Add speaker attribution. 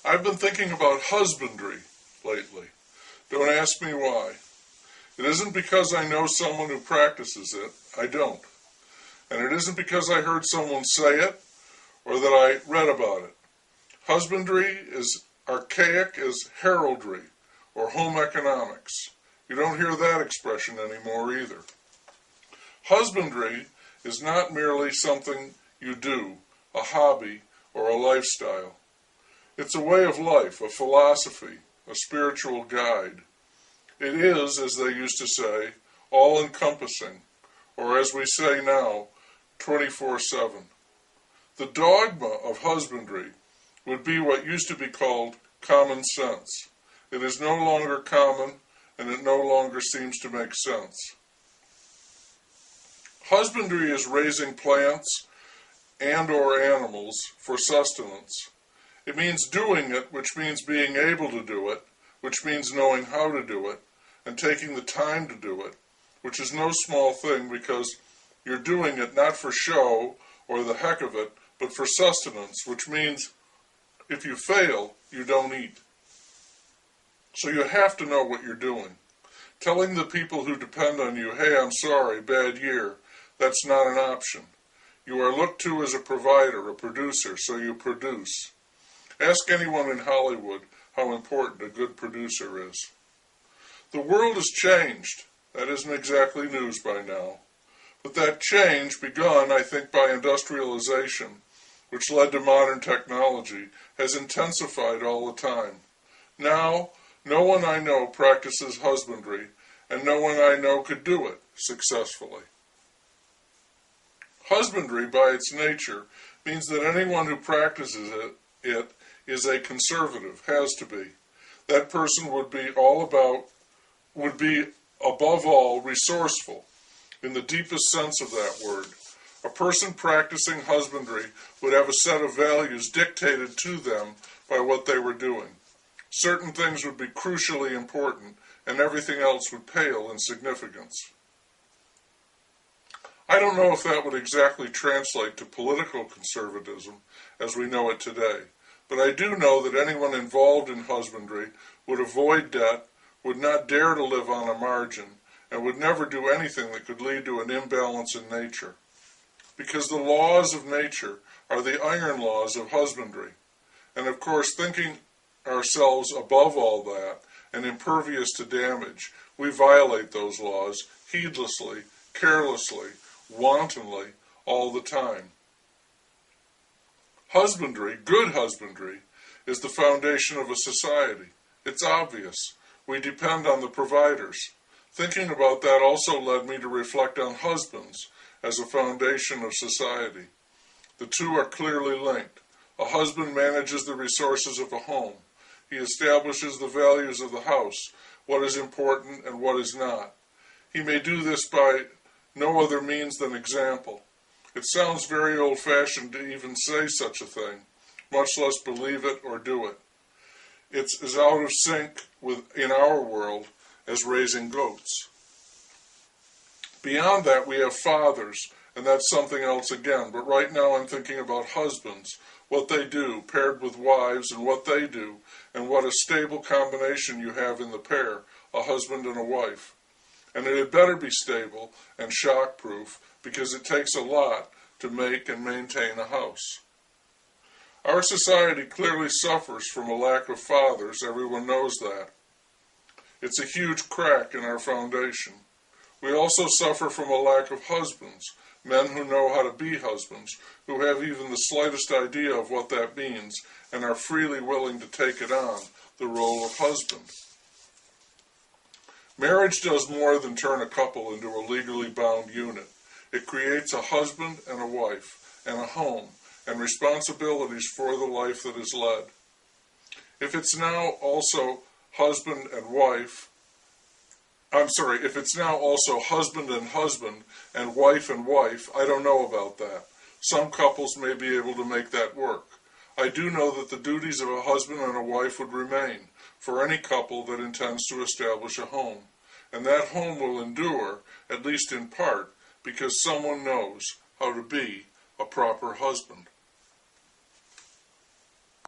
Speaker 1: I've been thinking about husbandry lately. Don't ask me why. It isn't because I know someone who practices it. I don't. And it isn't because I heard someone say it or that I read about it. Husbandry is archaic as heraldry or home economics. You don't hear that expression anymore either. Husbandry is not merely something you do, a hobby, or a lifestyle. It's a way of life, a philosophy, a spiritual guide. It is, as they used to say, all-encompassing, or as we say now, 24/7. The dogma of husbandry would be what used to be called common sense. It is no longer common, and it no longer seems to make sense. Husbandry is raising plants and or animals for sustenance. It means doing it, which means being able to do it, which means knowing how to do it, and taking the time to do it, which is no small thing because you're doing it not for show or the heck of it, but for sustenance, which means if you fail, you don't eat. So you have to know what you're doing. Telling the people who depend on you, hey, I'm sorry, bad year, that's not an option. You are looked to as a provider, a producer, so you produce. Ask anyone in Hollywood how important a good producer is. The world has changed. That isn't exactly news by now. But that change, begun, I think, by industrialization, which led to modern technology, has intensified all the time. Now, no one I know practices husbandry, and no one I know could do it successfully. Husbandry, by its nature, means that anyone who practices it is a conservative, has to be. That person would be above all resourceful, in the deepest sense of that word. A person practicing husbandry would have a set of values dictated to them by what they were doing. Certain things would be crucially important, and everything else would pale in significance. I don't know if that would exactly translate to political conservatism as we know it today, but I do know that anyone involved in husbandry would avoid debt, would not dare to live on a margin, and would never do anything that could lead to an imbalance in nature. Because the laws of nature are the iron laws of husbandry. And of course, thinking ourselves above all that and impervious to damage, we violate those laws heedlessly, carelessly, wantonly, all the time. Husbandry, good husbandry, is the foundation of a society. It's obvious. We depend on the providers. Thinking about that also led me to reflect on husbands as a foundation of society. The two are clearly linked. A husband manages the resources of a home. He establishes the values of the house, what is important and what is not. He may do this by no other means than example. It sounds very old-fashioned to even say such a thing, much less believe it or do it. It's as out of sync in our world as raising goats. Beyond that, we have fathers, and that's something else again. But right now I'm thinking about husbands, what they do, paired with wives, and what they do, and what a stable combination you have in the pair, a husband and a wife. And it had better be stable and shock-proof, because it takes a lot to make and maintain a house. Our society clearly suffers from a lack of fathers, everyone knows that. It's a huge crack in our foundation. We also suffer from a lack of husbands, men who know how to be husbands, who have even the slightest idea of what that means, and are freely willing to take it on, the role of husband. Marriage does more than turn a couple into a legally bound unit. It creates a husband and a wife, and a home, and responsibilities for the life that is led. If it's now also husband and husband and wife, I don't know about that. Some couples may be able to make that work. I do know that the duties of a husband and a wife would remain for any couple that intends to establish a home. And that home will endure, at least in part, because someone knows how to be a proper husband.